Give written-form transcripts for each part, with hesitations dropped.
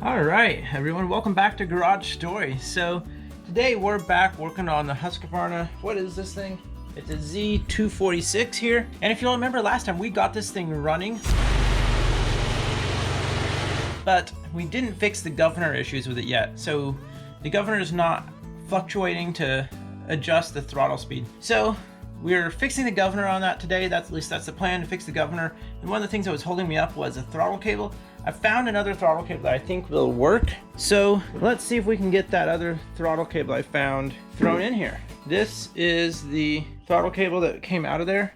All right, everyone, welcome back to Garage Story. So today we're back working on the Husqvarna. What is this thing? It's a Z246 here. And if you'll remember last time, we got this thing running, but we didn't fix the governor issues with it yet. So the governor is not fluctuating to adjust the throttle speed. So we're fixing the governor on that today. At least that's the plan, to fix the governor. And one of the things that was holding me up was a throttle cable. I found another throttle cable that I think will work. So let's see if we can get that other throttle cable I found thrown in here. This is the throttle cable that came out of there.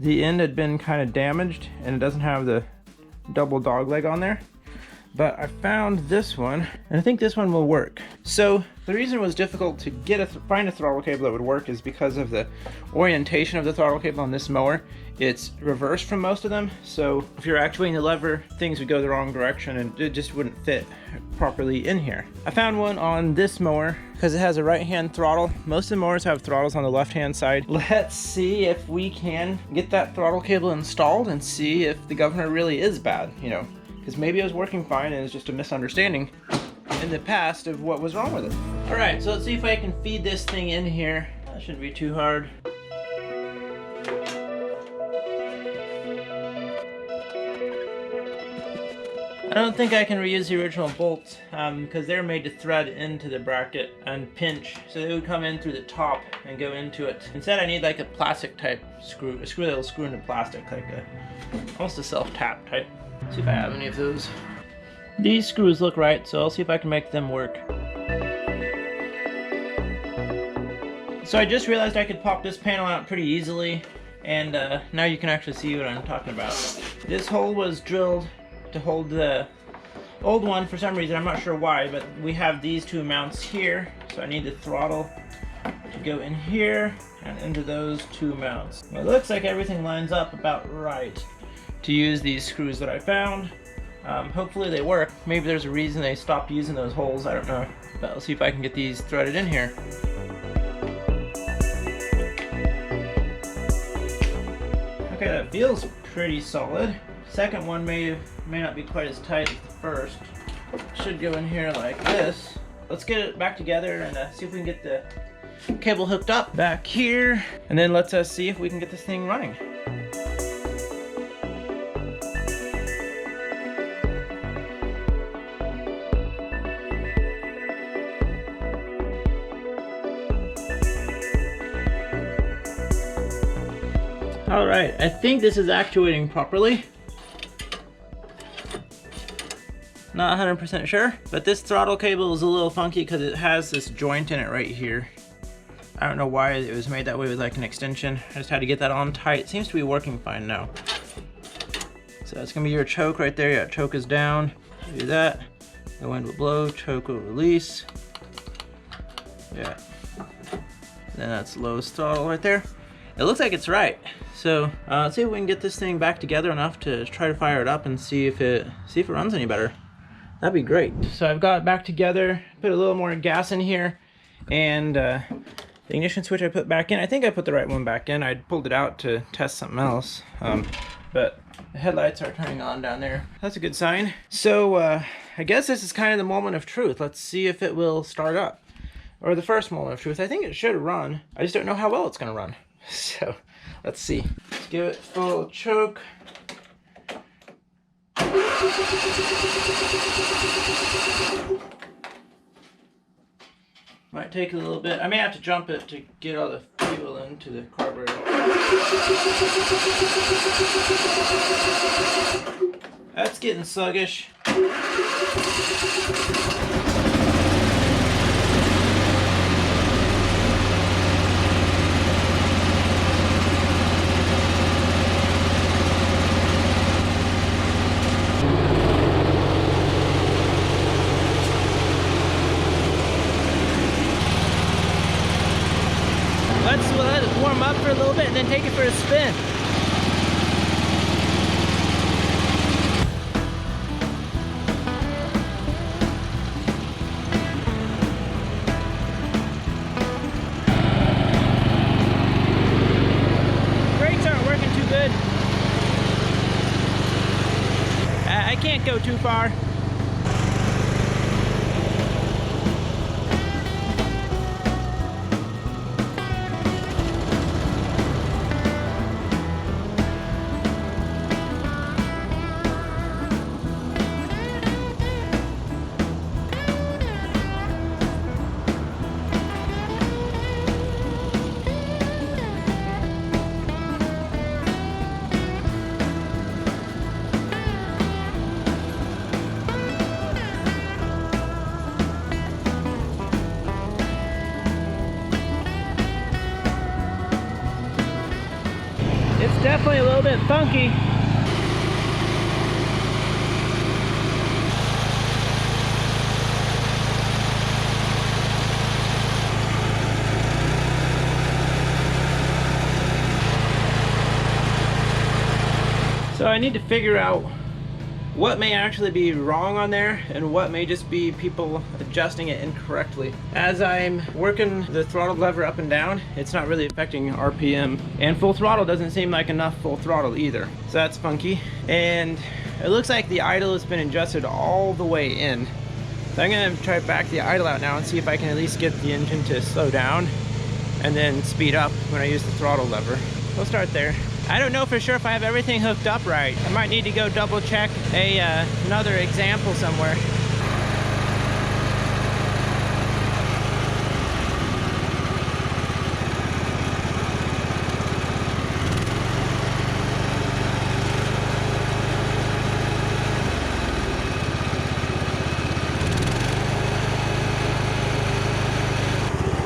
The end had been kind of damaged and it doesn't have the double dog leg on there. But I found this one, and I think this one will work. So the reason it was difficult to find a throttle cable that would work is because of the orientation of the throttle cable on this mower. It's reversed from most of them, so if you're actuating the lever, things would go the wrong direction and it just wouldn't fit properly in here. I found one on this mower because it has a right-hand throttle. Most of the mowers have throttles on the left-hand side. Let's see if we can get that throttle cable installed and see if the governor really is bad, because maybe it was working fine and it's just a misunderstanding in the past of what was wrong with it. All right, so let's see if I can feed this thing in here. That shouldn't be too hard. I don't think I can reuse the original bolts because they're made to thread into the bracket and pinch, so they would come in through the top and go into it. Instead, I need like a plastic type screw, a screw that will screw into plastic, like almost a self-tap type. See if I have any of those. These screws look right, so I'll see if I can make them work. So I just realized I could pop this panel out pretty easily, and now you can actually see what I'm talking about. This hole was drilled to hold the old one for some reason, I'm not sure why, but we have these two mounts here, so I need the throttle to go in here and into those two mounts. Well, it looks like everything lines up about right to use these screws that I found. Hopefully they work. Maybe there's a reason they stopped using those holes, I don't know. But let's see if I can get these threaded in here. Okay, that feels pretty solid. Second one may not be quite as tight as the first. Should go in here like this. Let's get it back together and see if we can get the cable hooked up back here. And then let's see if we can get this thing running. All right, I think this is actuating properly. Not 100% sure, but this throttle cable is a little funky because it has this joint in it right here. I don't know why it was made that way with like an extension. I just had to get that on tight. It seems to be working fine now. So that's gonna be your choke right there. Yeah, choke is down. Do that. The wind will blow, choke will release. Yeah. Then that's lowest throttle right there. It looks like it's right. So let's see if we can get this thing back together enough to try to fire it up and see if it runs any better. That'd be great. So I've got it back together, put a little more gas in here, and the ignition switch I put back in. I think I put the right one back in. I pulled it out to test something else, but the headlights are turning on down there. That's a good sign. So I guess this is kind of the moment of truth. Let's see if it will start up. Or the first moment of truth. I think it should run. I just don't know how well it's gonna run. So let's see. Let's give it full choke. Might take a little bit. I may have to jump it to get all the fuel into the carburetor. That's getting sluggish. Let's let it warm up for a little bit and then take it for a spin. Brakes aren't working too good. I can't go too far. definitely a little bit funky. So I need to figure out what may actually be wrong on there and what may just be people adjusting it incorrectly. As I'm working the throttle lever up and down, it's not really affecting RPM. And full throttle doesn't seem like enough full throttle either. So that's funky. And it looks like the idle has been adjusted all the way in. So I'm gonna try to back the idle out now and see if I can at least get the engine to slow down and then speed up when I use the throttle lever. We'll start there. I don't know for sure if I have everything hooked up right. I might need to go double check another example somewhere.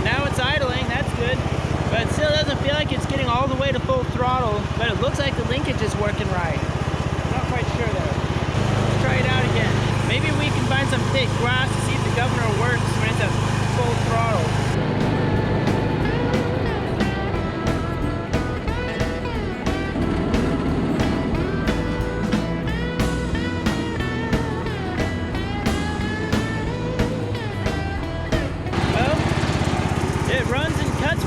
Now it's idling, that's good. But it still doesn't feel like it's getting all the way to full throttle, but it looks like the linkage is working right. I'm not quite sure though. Let's try it out again. Maybe we can find some thick grass to see if the governor works when it's at full throttle.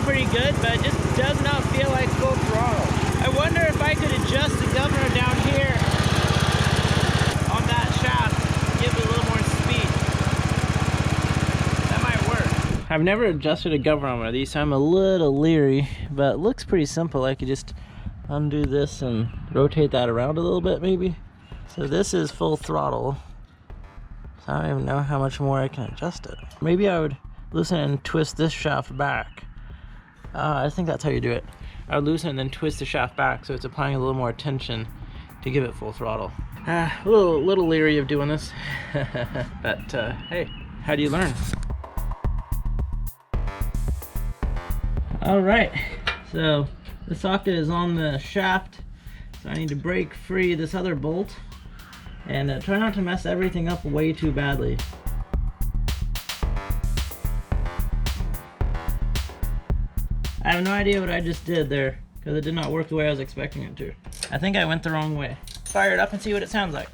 Pretty good, but it just does not feel like full throttle. I wonder if I could adjust the governor down here on that shaft, give it a little more speed. That might work. I've never adjusted a governor on one of these, so I'm a little leery, but it looks pretty simple. I could just undo this and rotate that around a little bit maybe. So this is full throttle. So I don't even know how much more I can adjust it. Maybe I would loosen and twist this shaft back. I think that's how you do it. I would loosen and then twist the shaft back so it's applying a little more tension to give it full throttle. A little leery of doing this, but hey, how do you learn? All right, so the socket is on the shaft, so I need to break free this other bolt and try not to mess everything up way too badly. I have no idea what I just did there, because it did not work the way I was expecting it to. I think I went the wrong way. Fire it up and see what it sounds like.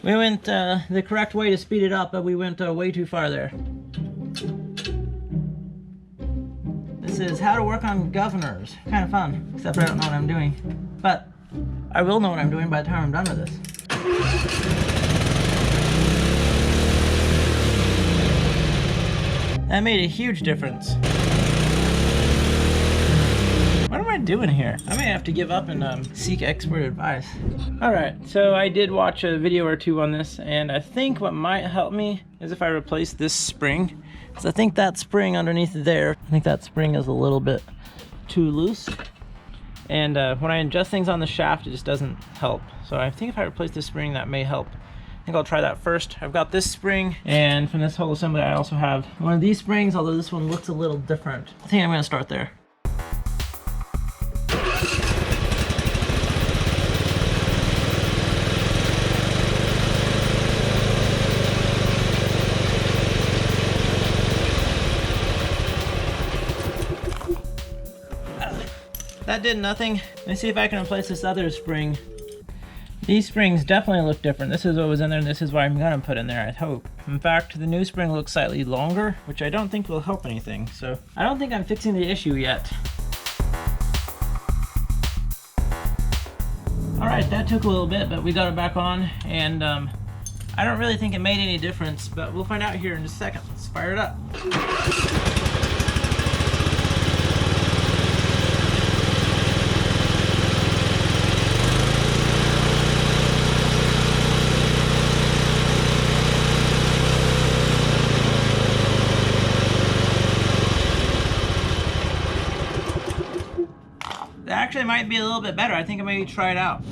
We went the correct way to speed it up, but we went way too far there. This is how to work on governors. Kind of fun, except I don't know what I'm doing. But I will know what I'm doing by the time I'm done with this. That made a huge difference. What am I doing here? I may have to give up and seek expert advice. Alright, so I did watch a video or two on this, and I think what might help me is if I replace this spring. Because I think that spring underneath there, I think that spring is a little bit too loose. And when I adjust things on the shaft, it just doesn't help. So I think if I replace this spring, that may help. I think I'll try that first. I've got this spring, and from this whole assembly I also have one of these springs, although this one looks a little different. I think I'm gonna start there. That did nothing. Let me see if I can replace this other spring. These springs definitely look different. This is what was in there, and this is what I'm gonna put in there, I hope. In fact, the new spring looks slightly longer, which I don't think will help anything. So I don't think I'm fixing the issue yet. All right, that took a little bit, but we got it back on, and I don't really think it made any difference, but we'll find out here in just a second. Let's fire it up. Actually might be a little bit better. I think I may try it out.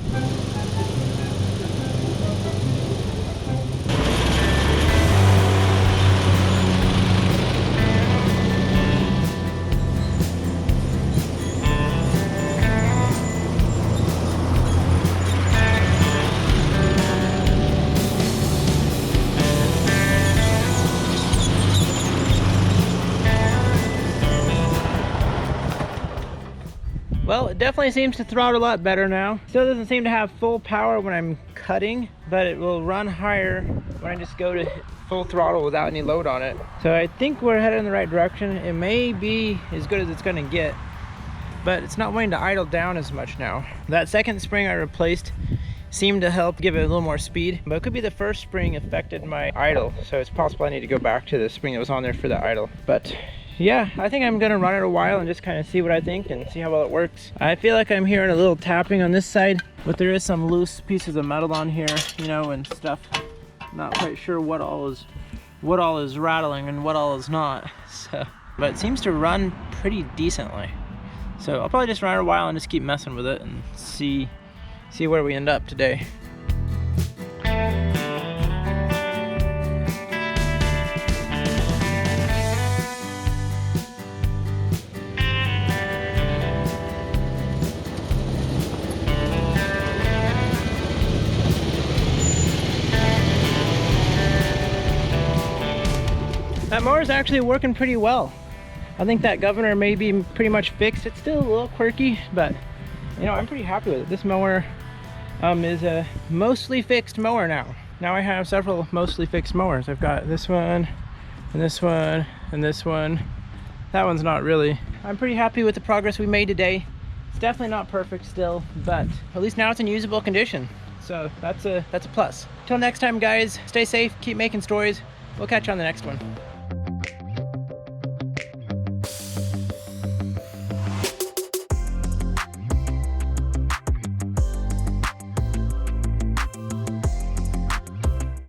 definitely seems to throttle a lot better now. Still doesn't seem to have full power when I'm cutting, but it will run higher when I just go to full throttle without any load on it. So I think we're headed in the right direction. It may be as good as it's gonna get, but it's not wanting to idle down as much now. That second spring I replaced seemed to help give it a little more speed, but it could be the first spring affected my idle, so it's possible I need to go back to the spring that was on there for the idle. But yeah, I think I'm gonna run it a while and just kind of see what I think and see how well it works. I feel like I'm hearing a little tapping on this side, but there is some loose pieces of metal on here, you know, and stuff. Not quite sure what all is rattling and what all is not. So, but it seems to run pretty decently. So I'll probably just run it a while and just keep messing with it and see where we end up today. That mower's actually working pretty well. I think that governor may be pretty much fixed. It's still a little quirky, but you know, I'm pretty happy with it. This mower is a mostly fixed mower now. Now I have several mostly fixed mowers. I've got this one, and this one, and this one. That one's not really. I'm pretty happy with the progress we made today. It's definitely not perfect still, but at least now it's in usable condition. So that's a plus. Till next time, guys, stay safe, keep making stories. We'll catch you on the next one.